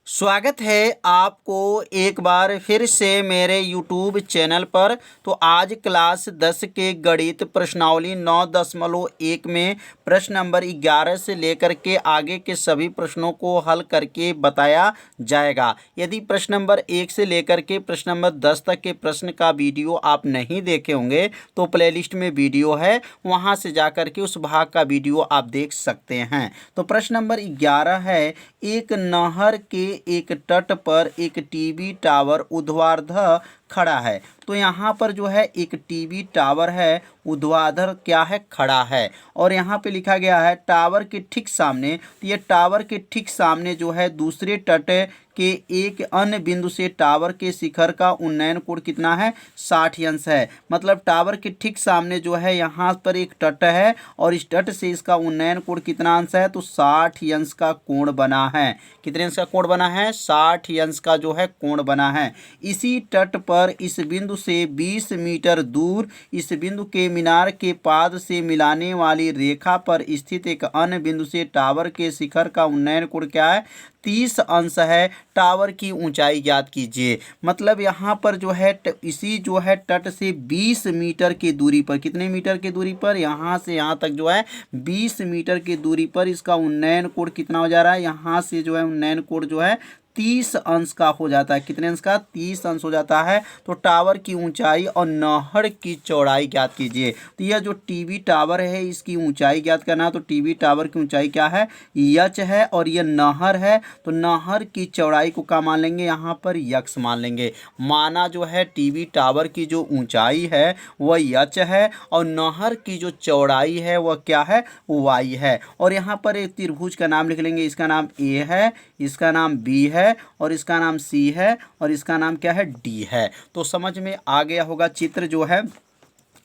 स्वागत है आपको एक बार फिर से मेरे YouTube चैनल पर। तो आज क्लास 10 के गणित प्रश्नावली 9.1 में प्रश्न नंबर 11 से लेकर के आगे के सभी प्रश्नों को हल करके बताया जाएगा। यदि प्रश्न नंबर 1 से लेकर के प्रश्न नंबर 10 तक के प्रश्न का वीडियो आप नहीं देखे होंगे तो प्लेलिस्ट में वीडियो है, वहां से जाकर के उस भाग का वीडियो आप देख सकते हैं। तो प्रश्न नंबर 11 है, एक नहर के एक तट पर एक टीवी टावर ऊर्ध्वाधर खड़ा है। तो यहाँ पर जो है एक टीवी टावर है, ऊर्ध्वाधर क्या है, खड़ा है। और यहाँ पे लिखा गया है टावर के ठीक सामने, तो ये टावर के ठीक सामने जो है दूसरे तट के एक अन्य बिंदु से टावर के शिखर का उन्नयन कोण कितना है, 60 अंश है। मतलब टावर के ठीक सामने जो है यहाँ पर एक तट है और इस तट से इसका उन्नयन कोण कितना अंश है, तो 60 अंश का कोण बना है। कितने अंश का कोण बना है, 60 अंश का जो है कोण बना है। इसी तट पर इस बिंदु से 20 मीटर दूर इस बिंदु के मीनार के पाद से मिलाने वाली रेखा पर स्थित एक अन्य बिंदु से टावर के शिखर का उन्नयन कोण क्या है, 30 अंश है। टावर की ऊंचाई ज्ञात कीजिए। मतलब यहाँ पर जो है इसी जो है तट से 20 मीटर की दूरी पर, कितने मीटर की दूरी पर, यहाँ से यहाँ तक जो है 20 मीटर की दूरी पर इसका उन्नयन कोण कितना हो जा रहा है, यहाँ से जो है उन्नयन कोण जो है 30 अंश का हो जाता है। कितने अंश का, 30 अंश हो जाता है। तो टावर की ऊंचाई और नहर की चौड़ाई ज्ञात कीजिए। तो यह जो टीवी टावर है इसकी ऊंचाई ज्ञात करना है। तो टीवी टावर की ऊंचाई क्या है, यच है, और यह नहर है। तो नहर की चौड़ाई को क्या मान लेंगे, यहाँ पर यक्स मान लेंगे। माना जो है टीवी टावर की जो ऊंचाई है वह यच है और नहर की जो चौड़ाई है वह क्या है, वाई है। और यहाँ पर एक त्रिभुज का नाम लिख लेंगे। इसका नाम ए है, इसका नाम बी है और इसका नाम सी है और इसका नाम क्या है, डी है। तो समझ में आ गया होगा चित्र जो है।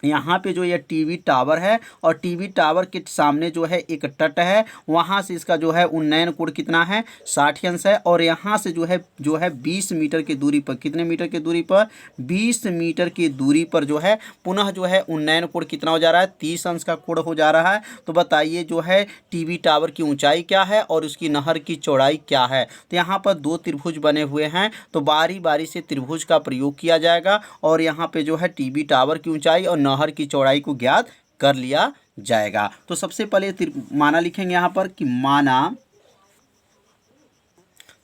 यहाँ पे जो ये टीवी टावर है और टीवी टावर के सामने जो है एक तट है, वहाँ से इसका जो है उन्नयन कोण कितना है, 60 अंश है। और यहाँ से जो है 20 मीटर की दूरी पर, कितने मीटर की दूरी पर, 20 मीटर की दूरी पर जो है पुनः जो है उन्नयन कोण कितना हो जा रहा है, 30 अंश का कोण हो जा रहा है। तो बताइए जो है टीवी टावर की ऊंचाई क्या है और उसकी नहर की चौड़ाई क्या है। तो यहाँ पर दो त्रिभुज बने हुए हैं, तो बारी बारी से त्रिभुज का प्रयोग किया जाएगा और यहाँ पे जो है टीवी टावर की ऊंचाई और नहर की चौड़ाई को ज्ञात कर लिया जाएगा। तो सबसे पहले माना लिखेंगे यहाँ पर कि माना,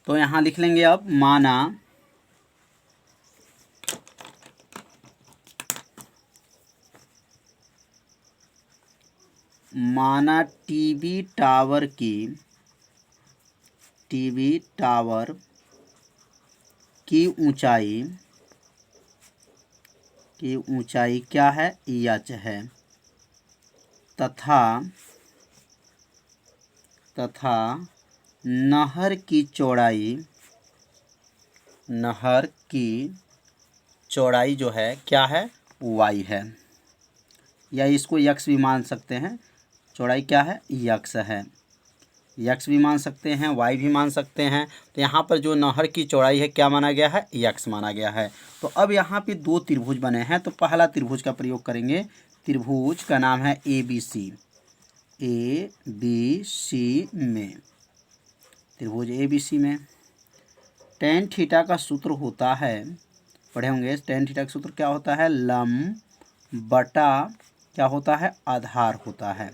तो यहाँ लिख लेंगे अब माना टीवी टावर की ऊंचाई क्या है, यच है, तथा नहर की चौड़ाई जो है क्या है, वाई है। या इसको यक्स भी मान सकते हैं। चौड़ाई क्या है, यक्स है, यक्स भी मान सकते हैं, वाई भी मान सकते हैं। तो यहाँ पर जो नहर की चौड़ाई है क्या माना गया है, यक्स माना गया है। तो अब यहाँ पे दो त्रिभुज बने हैं, तो पहला त्रिभुज का प्रयोग करेंगे। त्रिभुज का नाम है ए बी सी में, त्रिभुज ए बी सी में tan थीटा का सूत्र होता है, पढ़े होंगे, tan थीटा का सूत्र क्या होता है, लंब बटा क्या होता है, आधार होता है।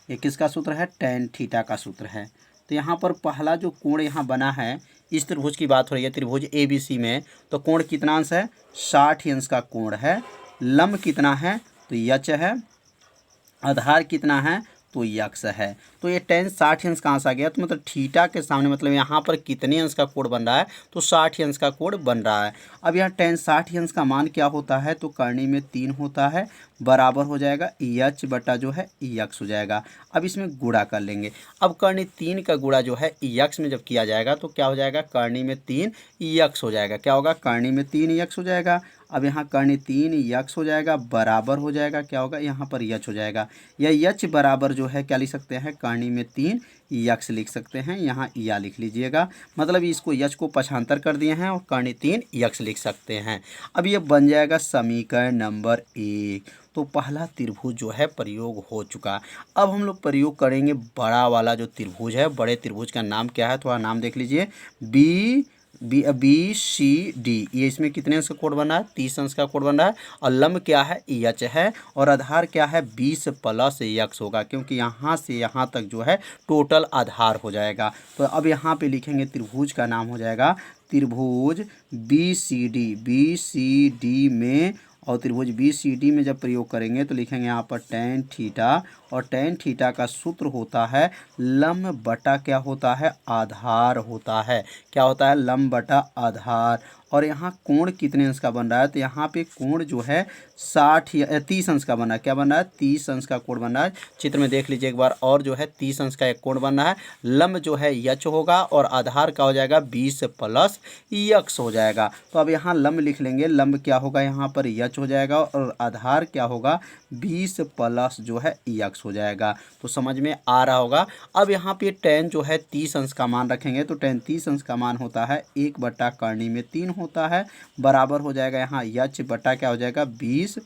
ये किसका सूत्र है, tan थीटा का सूत्र है। तो यहाँ पर पहला जो कोण यहाँ बना है, इस त्रिभुज की बात हो रही है, त्रिभुज ए बी सी में। तो कोण कितना अंश है, 60 अंश का कोण है। लंब कितना है, तो यच है। आधार कितना है, तो यक्स है। तो ये tan 60 अंश कहाँ से आ गया, तो मतलब थीटा के सामने मतलब यहाँ पर कितने अंश का कोण बन रहा है, तो 60 अंश का कोण बन रहा है। अब यहाँ tan 60 अंश का मान क्या होता है, तो करनी में 3 होता है, बराबर हो जाएगा यच बटा जो है यक्स हो जाएगा। अब इसमें गुणा कर लेंगे। अब करनी 3 का गुणा जो है यक्स में जब किया जाएगा तो क्या हो जाएगा, करनी में 3 यक्स हो जाएगा। क्या होगा, करनी में 3 यक्स हो जाएगा। अब यहाँ कर्णी 3 यक्स हो जाएगा, बराबर हो जाएगा क्या होगा, यहाँ पर यच हो जाएगा। या यच बराबर जो है क्या लिख सकते हैं, कर्णी में 3 यक्स लिख सकते हैं, यहाँ या लिख लीजिएगा। मतलब इसको यच को पक्षांतर कर दिए हैं और कर्णी 3 यक्स लिख सकते हैं। अब ये बन जाएगा समीकरण नंबर 1। तो पहला त्रिभुज जो है प्रयोग हो चुका। अब हम लोग प्रयोग करेंगे बड़ा वाला जो त्रिभुज है। बड़े त्रिभुज का नाम क्या है, थोड़ा नाम देख लीजिए। B C D. ये इसमें कितने अंश का कोण बन रहा है, 30 अंश का कोण बन रहा है। और लंब क्या है, यच है। और आधार क्या है, 20 प्लस यक्स होगा, क्योंकि यहाँ से यहाँ तक जो है टोटल आधार हो जाएगा। तो अब यहाँ पे लिखेंगे त्रिभुज का नाम हो जाएगा त्रिभुज बी सी डी में। और त्रिभुज बी सी डी में जब प्रयोग करेंगे तो लिखेंगे यहाँ पर tan थीटा। और tan थीटा का सूत्र होता है लंब बटा क्या होता है, आधार होता है। क्या होता है, लंब बटा आधार। और यहाँ कोण कितने अंश का बन रहा है, तो यहाँ पे कोण जो है 30 अंश का बन रहा है। क्या बन रहा है, 30 अंश का कोण बन रहा है। चित्र में देख लीजिए एक बार और, जो है 30 अंश का एक कोण बन रहा है। लंब जो है यच होगा और आधार का हो जाएगा 20 प्लस यक्स हो जाएगा। तो अब यहाँ लंब लिख लेंगे। लंब क्या होगा, यहाँ पर यच हो जाएगा और आधार क्या होगा, 20 प्लस जो है यक्स हो जाएगा। तो समझ में आ रहा होगा। अब यहाँ पे tan जो है 30 अंश का मान रखेंगे तो tan 30 अंश का मान होता है 1 बटा कर्णी में 3 होता है, बराबर हो जाएगा यहाँ यच बटा क्या हो जाएगा, 20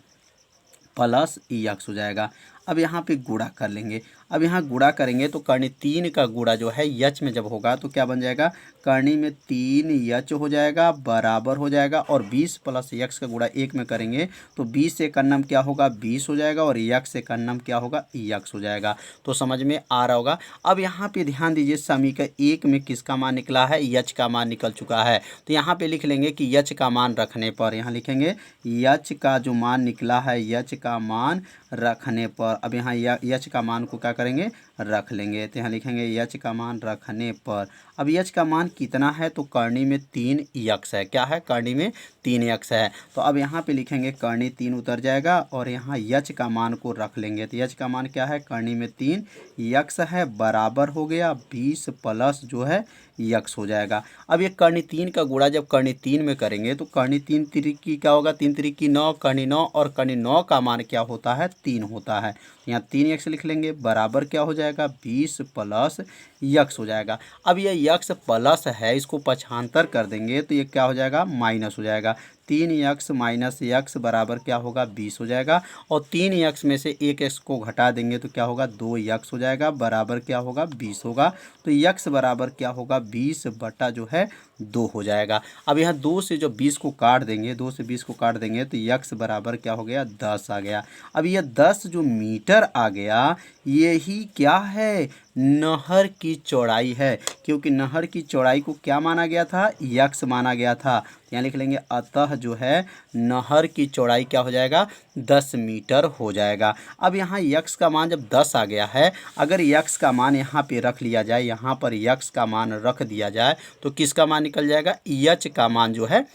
प्लस यक्स हो जाएगा। अब यहाँ पे गुणा कर लेंगे। अब यहाँ गुणा करेंगे तो कर्णी 3 का गुणा जो है यच में जब होगा तो क्या बन जाएगा, कर्णी में 3 यच हो जाएगा, बराबर हो जाएगा। और 20 प्लस यक्स का गुणा 1 में करेंगे तो 20 से कर्णम क्या होगा, 20 हो जाएगा। और यक्स से कर्णम क्या होगा, यक्स हो जाएगा। तो समझ में आ रहा होगा। अब यहाँ पे ध्यान दीजिए, समीकरण 1 में किसका मान निकला है, यच का मान निकल चुका है। तो यहाँ पे लिख लेंगे कि यच का मान रखने पर, यहाँ लिखेंगे यच का जो मान निकला है, यच का मान रखने पर। अब यहाँ यच का मान को क्या करेंगे, रख लेंगे। तो यहाँ लिखेंगे यच का मान रखने पर। अब यच का मान कितना है, तो कर्णी में 3 यक्स है। क्या है, कर्णी में 3 यक्स है। तो अब यहाँ पे लिखेंगे कर्णी 3 उतर जाएगा और यहाँ यच का मान को रख लेंगे। तो यच का मान क्या है, कर्णी में 3 यक्स है, बराबर हो गया 20 प्लस जो है यक्स हो जाएगा। अब ये कर्णी 3 का गुणा जब कर्णी 3 में करेंगे तो कर्णी 3 तिरिकी क्या होगा, 3 तिरिकी 9, कर्णी 9। और कर्णी 9 का मान क्या होता है, 3 होता है। यहाँ 3 यक्स लिख लेंगे, बराबर क्या हो जाएगा, 20 प्लस यक्स हो जाएगा। अब ये यक्स प्लस है, इसको पक्षांतर कर देंगे तो ये क्या हो जाएगा, माइनस हो जाएगा। 3 यक्स माइनस यक्स बराबर क्या होगा, 20 हो जाएगा। और 3 यक्स में से 1 यक्स को घटा देंगे तो क्या होगा, 2 यक्स हो जाएगा, बराबर क्या होगा, 20 होगा। तो यक्स बराबर क्या होगा, 20 बटा जो है 2 हो जाएगा। अब यहाँ 2 से जो 20 को काट देंगे, 2 से 20 को काट देंगे तो यक्स बराबर क्या हो गया, 10 आ गया। अब यह 10 जो मीटर आ गया, यही क्या है, नहर की चौड़ाई है। क्योंकि नहर की चौड़ाई को क्या माना गया था, यक्स माना गया था। यहाँ लिख लेंगे अतः जो है नहर की चौड़ाई क्या हो जाएगा, 10 मीटर हो जाएगा। अब यहाँ यक्स का मान जब 10 आ गया है, अगर यक्स का मान यहाँ पे रख लिया जाए, यहाँ पर यक्स का मान रख दिया जाए तो किसका मान निकल जाएगा, यच का मान जो है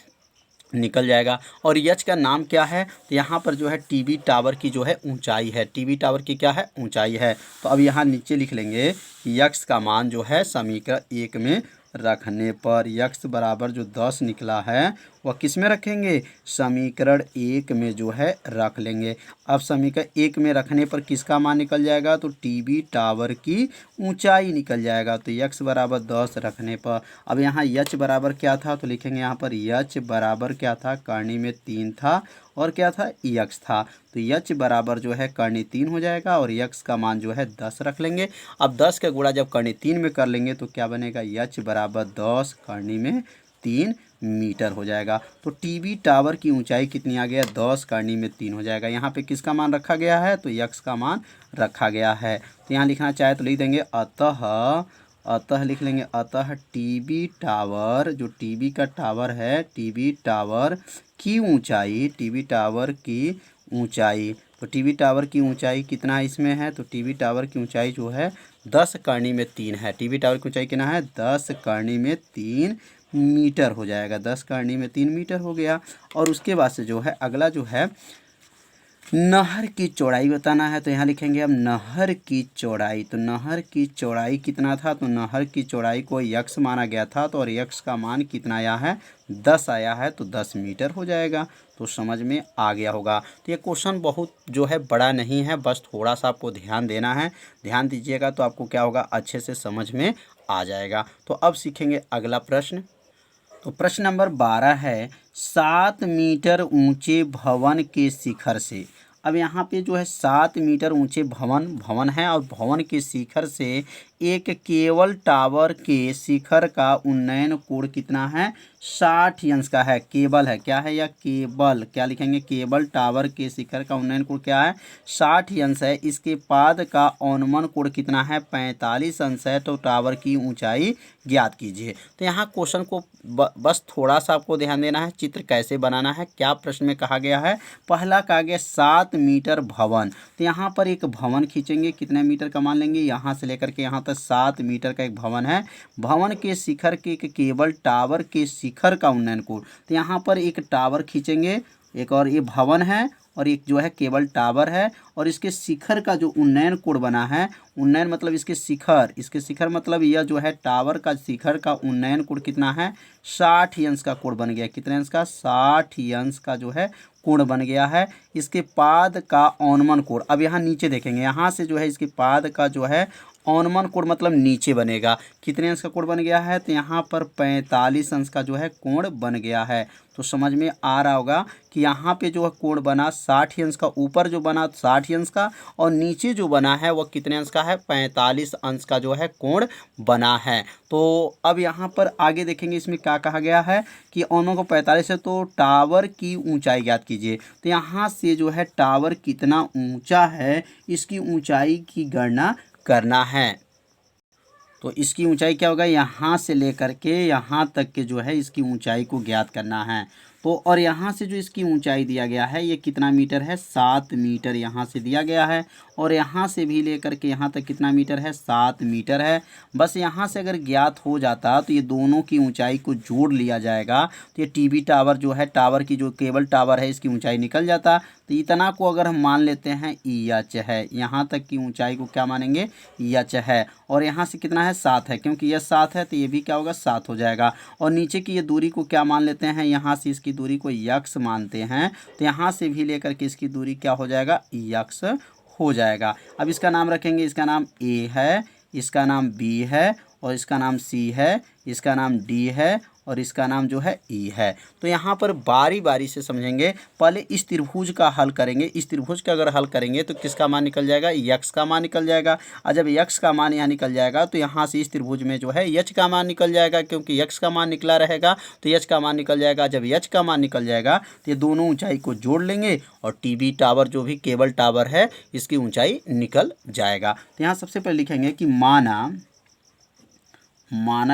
निकल जाएगा। और यच का नाम क्या है, तो यहाँ पर जो है टीवी टावर की जो है ऊंचाई है। टीवी टावर की क्या है, ऊंचाई है। तो अब यहाँ नीचे लिख लेंगे यक्स का मान जो है समीकरण 1 में रखने पर, यक्स बराबर जो 10 निकला है वह किस में रखेंगे, समीकरण 1 में जो है रख लेंगे। अब समीकरण 1 में रखने पर किसका मान निकल जाएगा, तो टीवी टावर की ऊंचाई निकल जाएगा। तो यक्स बराबर 10 रखने पर, अब यहाँ यच बराबर क्या था, तो लिखेंगे यहाँ पर यच बराबर क्या था, कर्णी में 3 था और क्या था, यक्स था। तो यच बराबर जो है कर्णी 3 हो जाएगा और यक्स का मान जो है 10 रख लेंगे। अब 10 का गुणा जब कर्णी 3 में कर लेंगे तो क्या बनेगा, यच बराबर 10 कर्णी में 3 मीटर हो जाएगा। तो टीवी टावर की ऊंचाई कितनी आ गया, 10 कर्णी में 3 हो जाएगा। यहाँ पे किसका मान रखा गया है, तो यक्स का मान रखा गया है। तो यहाँ लिखना चाहे तो लिख देंगे अतः लिख लेंगे अतः टीवी टावर, जो टीवी का टावर है, टीवी टावर की ऊंचाई, टीवी टावर की ऊंचाई, तो टीवी टावर की ऊंचाई कितना इसमें है, तो टीवी टावर की ऊंचाई जो है 10 कर्णी में 3 है। टीवी टावर की ऊंचाई कितना है, 10 कर्णी में 3 मीटर हो जाएगा। 10 कर्णी में 3 मीटर हो गया। और उसके बाद से जो है अगला जो है नहर की चौड़ाई बताना है, तो यहाँ लिखेंगे अब नहर की चौड़ाई। तो नहर की चौड़ाई कितना था, तो नहर की चौड़ाई को यक्स माना गया था, तो और यक्स का मान कितना आया है, 10 आया है, तो 10 मीटर हो जाएगा। तो समझ में आ गया होगा। तो ये क्वेश्चन बहुत जो है बड़ा नहीं है, बस थोड़ा सा आपको ध्यान देना है। ध्यान दीजिएगा तो आपको क्या होगा, अच्छे से समझ में आ जाएगा। तो अब सीखेंगे अगला प्रश्न। तो प्रश्न नंबर 12 है, 7 मीटर ऊंचे भवन के शिखर से। अब यहाँ पे जो है 7 मीटर ऊंचे भवन है, और भवन के शिखर से एक केबल टावर के शिखर का उन्नयन कोण कितना है, 60 अंश का है। केबल है, क्या है यह, केबल। क्या लिखेंगे, केबल टावर के शिखर का उन्नयन कोण क्या है, 60 अंश है। इसके पाद का औन्मन कोण कितना है, 45 अंश है। तो टावर की ऊंचाई ज्ञात कीजिए। तो यहाँ क्वेश्चन को बस थोड़ा सा आपको ध्यान देना है, चित्र कैसे बनाना है, क्या प्रश्न में कहा गया है। पहला कहा गया 7 मीटर भवन, तो यहाँ पर एक भवन खींचेंगे, कितने मीटर का मान लेंगे, यहाँ से लेकर के यहाँ तक 7 मीटर का एक भवन है। भवन के शिखर के एक केबल टावर के शिखर का उन्नयन कोण, तो यहाँ पर एक टावर खींचेंगे, एक और ये भवन है, और एक जो है केबल टावर है, और इसके शिखर का जो उन्नयन कोण बना है, उन्नयन मतलब इसके शिखर मतलब यह जो है टावर का शिखर का उन्नयन कोण कितना है, 60 अंश का कोण बन गया। कितने अंश का, 60 अंश का जो है कोण बन गया है। इसके पाद का औन्मन कोण, अब यहाँ नीचे देखेंगे, यहाँ से जो है इसके पाद का जो है औन्मन कोण मतलब नीचे बनेगा। कितने अंश का कोण बन गया है, तो यहाँ पर 45 अंश का जो है कोण बन गया है। तो समझ में आ रहा होगा कि यहाँ पे जो है कोण बना 60 अंश का, ऊपर जो बना 60 अंश का, और नीचे जो बना है वह कितने अंश का है, 45 अंश का जो है कोण बना है। तो अब यहाँ पर आगे देखेंगे, इसमें क्या कहा गया है कि औन्मन को 45 है, तो टावर की ऊंचाई ज्ञात कीजिए। तो यहाँ से जो है टावर कितना ऊंचा है, इसकी ऊंचाई की गणना करना है। तो इसकी ऊंचाई क्या होगा, यहाँ से लेकर के यहाँ तक के जो है इसकी ऊंचाई को ज्ञात करना है। तो और यहाँ से जो इसकी ऊंचाई दिया गया है ये कितना मीटर है, 7 मीटर यहाँ से दिया गया है, और यहाँ से भी लेकर के यहाँ तक कितना मीटर है, 7 मीटर है। बस यहाँ से अगर ज्ञात हो जाता तो ये दोनों की ऊंचाई को जोड़ लिया जाएगा, तो ये टीवी टावर जो है, टावर की जो केबल टावर है, इसकी ऊंचाई निकल जाता। तो इतना को अगर हम मान लेते हैं एच है, यहाँ तक की ऊंचाई को क्या मानेंगे, एच है, और यहाँ से कितना है, 7 है, क्योंकि यह 7 है तो ये भी क्या होगा, 7 हो जाएगा। और नीचे की ये दूरी को क्या मान लेते हैं, यहाँ से इसकी दूरी को यक्स मानते हैं, तो यहाँ से भी लेकर के इसकी दूरी क्या हो जाएगा, यक्स हो जाएगा। अब इसका नाम रखेंगे, इसका नाम ए है, इसका नाम बी है, और इसका नाम सी है, इसका नाम डी है, और इसका नाम जो है ई है। तो यहाँ पर बारी बारी से समझेंगे। पहले इस त्रिभुज का हल करेंगे। इस त्रिभुज का अगर हल करेंगे तो किसका मान निकल जाएगा, यक्स का मान निकल जाएगा। और जब यक्स का मान यहाँ निकल जाएगा तो यहाँ से इस त्रिभुज में जो है यच का मान निकल जाएगा, क्योंकि यक्स का मान निकला रहेगा तो यच का मान निकल जाएगा। जब यच का मान निकल जाएगा तो ये दोनों ऊंचाई को जोड़ लेंगे, और टीवी टावर जो भी केबल टावर है इसकी ऊंचाई निकल जाएगा। तो यहाँ सबसे पहले लिखेंगे कि माना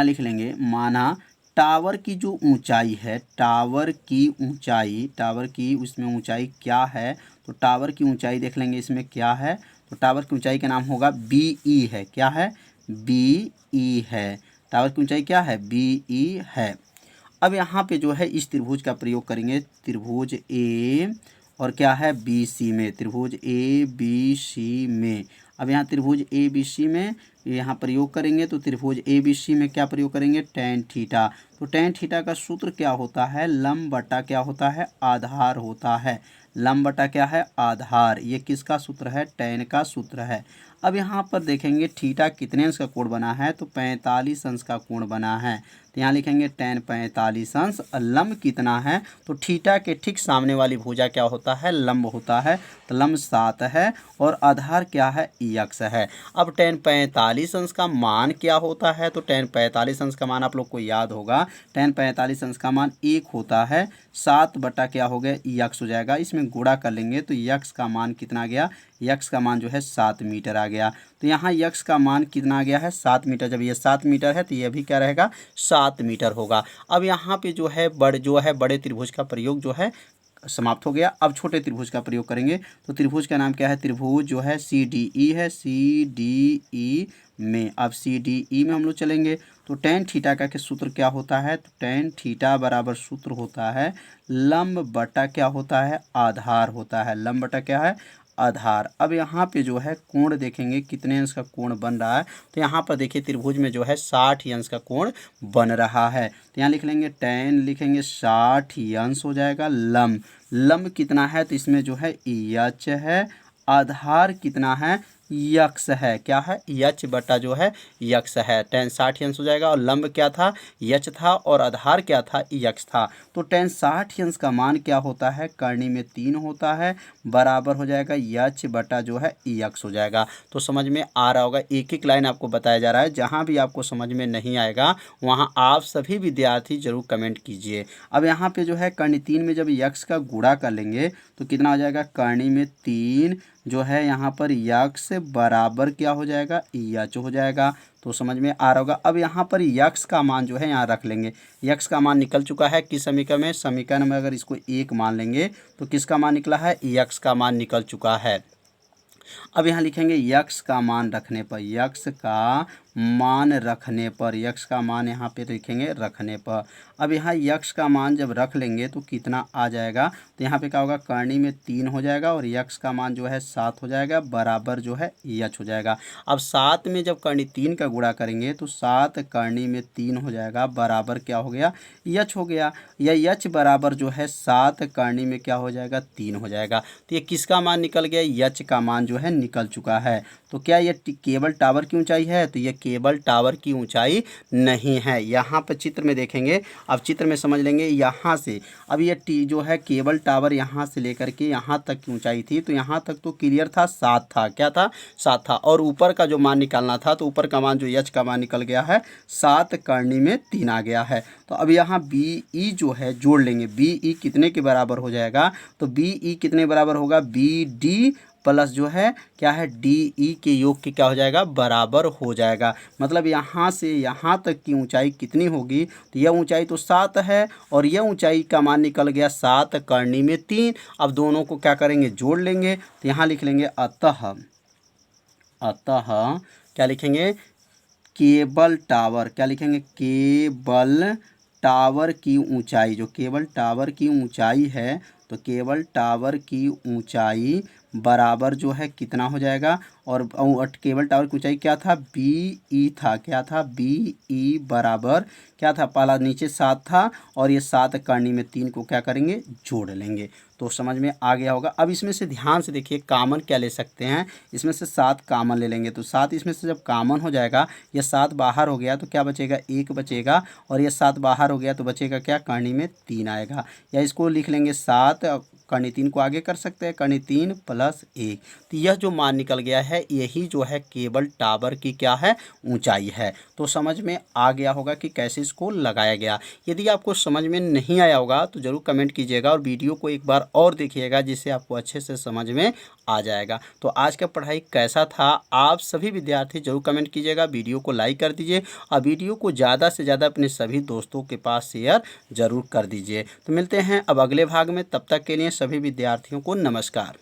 लिख लेंगे, माना टावर की जो ऊंचाई है, टावर की उसमें ऊंचाई क्या है, तो टावर की ऊंचाई देख लेंगे इसमें क्या है। तो टावर की ऊंचाई का नाम होगा BE है, क्या है, BE है। टावर की ऊंचाई क्या है, BE है। अब यहाँ पे जो है इस त्रिभुज का प्रयोग करेंगे, त्रिभुज ए और क्या है, BC में, त्रिभुज ABC में। अब यहाँ त्रिभुज ABC में यहाँ प्रयोग करेंगे, तो त्रिभुज ABC में क्या प्रयोग करेंगे, tan थीटा। तो tan थीटा का सूत्र क्या होता है, लंब बटा क्या होता है, आधार होता है। लंब बटा क्या है, आधार। ये किसका सूत्र है, tan का सूत्र है। अब यहाँ पर देखेंगे थीटा कितने अंश का कोण बना है, तो 45 अंश का कोण बना है। तो यहाँ लिखेंगे tan 45 अंश। लंब कितना है, तो थीटा के ठीक सामने वाली भुजा क्या होता है, लंब होता है। तो लंब 7 है, और आधार क्या है, यक्स है। अब tan 45 अंश का मान क्या होता है, तो tan 45 अंश का मान आप लोग को याद होगा, tan 45 अंश का मान 1 होता है। 7 बटा क्या हो गया, यक्स हो जाएगा। इसमें गुणा कर लेंगे तो यक्स का मान कितना आ गया, यक्स का मान जो है 7 मीटर आ गया। तो यहाँ यक्स का मान कितना आ गया है, 7 मीटर। जब ये 7 मीटर है तो ये भी क्या रहेगा, 7 मीटर होगा। अब यहाँ पे जो है बड़े त्रिभुज का प्रयोग जो है समाप्त हो गया। अब छोटे त्रिभुज का प्रयोग करेंगे। तो त्रिभुज का नाम क्या है, त्रिभुज जो है CDE है, CDE में। अब CDE में हम लोग चलेंगे, तो टेन थीटा का के सूत्र क्या होता है, तो टेन थीटा बराबर सूत्र होता है लंब बटा क्या होता है, आधार होता है। लंब बटा क्या है, आधार। अब यहाँ पे जो है कोण देखेंगे कितने अंश का कोण बन रहा है, तो यहाँ पर देखिए त्रिभुज में जो है 60 अंश का कोण बन रहा है। तो यहाँ लिख लेंगे टेन, लिखेंगे 60 अंश हो जाएगा। लंब, लंब कितना है, तो इसमें जो है यच है, आधार कितना है, यक्स है। क्या है, यच बटा जो है यक्स है। टेन 60 अंश हो जाएगा और लंब क्या था, यच था और आधार क्या था, यक्स था। तो टेन 60 अंश का मान क्या होता है, करनी में 3 होता है, बराबर हो जाएगा यच बटा जो है यक्स हो जाएगा। तो समझ में आ रहा होगा, एक एक लाइन आपको बताया जा रहा है। जहाँ भी आपको समझ में नहीं आएगा वहाँ आप सभी विद्यार्थी जरूर कमेंट कीजिए। अब यहाँ पे जो है करनी 3 में जब यक्स का गुणा कर लेंगे तो कितना हो जाएगा, करनी में 3 जो है यहाँ पर यक्स बराबर क्या हो जाएगा, यच हो जाएगा। तो समझ में आ रहा होगा। अब यहाँ पर यक्स का मान जो है यहाँ रख लेंगे। यक्स का मान निकल चुका है किस समीकरण में, समीकरण में अगर इसको 1 मान लेंगे तो किसका मान निकला है, यक्स का मान निकल चुका है। अब यहाँ लिखेंगे यक्स का मान रखने पर, यक्स का मान रखने पर, यक्स का मान यहाँ पे लिखेंगे रखने पर। अब यहाँ यक्स का मान जब रख लेंगे तो कितना आ जाएगा, तो यहाँ पे क्या होगा, करनी में 3 हो जाएगा और यक्स का मान जो है 7 हो जाएगा, बराबर जो है यच हो जाएगा। अब 7 में जब करनी 3 का गुणा करेंगे तो 7 करनी में 3 हो जाएगा, बराबर क्या हो गया, यच हो गया। यह यच बराबर जो है 7 करनी में क्या हो जाएगा, 3 हो जाएगा। तो ये किसका मान निकल गया, यच का मान जो है निकल चुका है। तो क्या ये केबल टावर की ऊंचाई है, तो ये केबल टावर की ऊंचाई नहीं है। यहाँ पर चित्र में देखेंगे, अब चित्र में समझ लेंगे यहाँ से। अब ये जो है केबल टावर यहाँ से लेकर के यहाँ तक की ऊंचाई थी, तो यहाँ तक तो क्लियर था 7 था, क्या था 7 था। और ऊपर का जो मान निकालना था, तो ऊपर का मान जो यच का मान निकल गया है 7 करनी में 3 आ गया है। तो अब यहाँ बी ई जो है जोड़ लेंगे, बी ई कितने के बराबर हो जाएगा, तो बी ई कितने बराबर होगा, बी डी प्लस जो है क्या है, डी ई के योग के क्या हो जाएगा, बराबर हो जाएगा। मतलब यहाँ से यहाँ तक की ऊंचाई कितनी होगी, तो यह ऊंचाई तो 7 है और यह ऊंचाई का मान निकल गया 7 करनी में 3। अब दोनों को क्या करेंगे, जोड़ लेंगे। तो यहाँ लिख लेंगे अतः, अतः क्या लिखेंगे, केबल टावर, क्या लिखेंगे, केबल टावर की ऊंचाई, जो केबल टावर की ऊंचाई है, तो केबल टावर की ऊंचाई बराबर जो है कितना हो जाएगा, और केबल टावर की ऊंचाई क्या था, बी ई था, क्या था, बी ई बराबर क्या था, पहला नीचे 7 था और ये 7 करनी में 3 को क्या करेंगे, जोड़ लेंगे। तो समझ में आ गया होगा। अब इसमें से ध्यान से देखिए कॉमन क्या ले सकते हैं, इसमें से 7 कॉमन ले लेंगे। तो 7 इसमें से जब कॉमन हो जाएगा, ये 7 बाहर हो गया तो क्या बचेगा, 1 बचेगा, और ये 7 बाहर हो गया तो बचेगा क्या, करनी में 3 आएगा। या इसको लिख लेंगे 7, करनी 3 को आगे कर सकते हैं, करनी 3 प्लस 1। तो यह जो मान निकल गया है यही जो है केबल टावर की क्या है, ऊंचाई है। तो समझ में आ गया होगा कि कैसे इसको लगाया गया। यदि आपको समझ में नहीं आया होगा तो ज़रूर कमेंट कीजिएगा और वीडियो को एक बार और देखिएगा, जिससे आपको अच्छे से समझ में आ जाएगा। तो आज का पढ़ाई कैसा था, आप सभी विद्यार्थी जरूर कमेंट कीजिएगा, वीडियो को लाइक कर दीजिए और वीडियो को ज़्यादा से ज़्यादा अपने सभी दोस्तों के पास शेयर ज़रूर कर दीजिए। तो मिलते हैं अब अगले भाग में, तब तक के लिए सभी विद्यार्थियों को नमस्कार।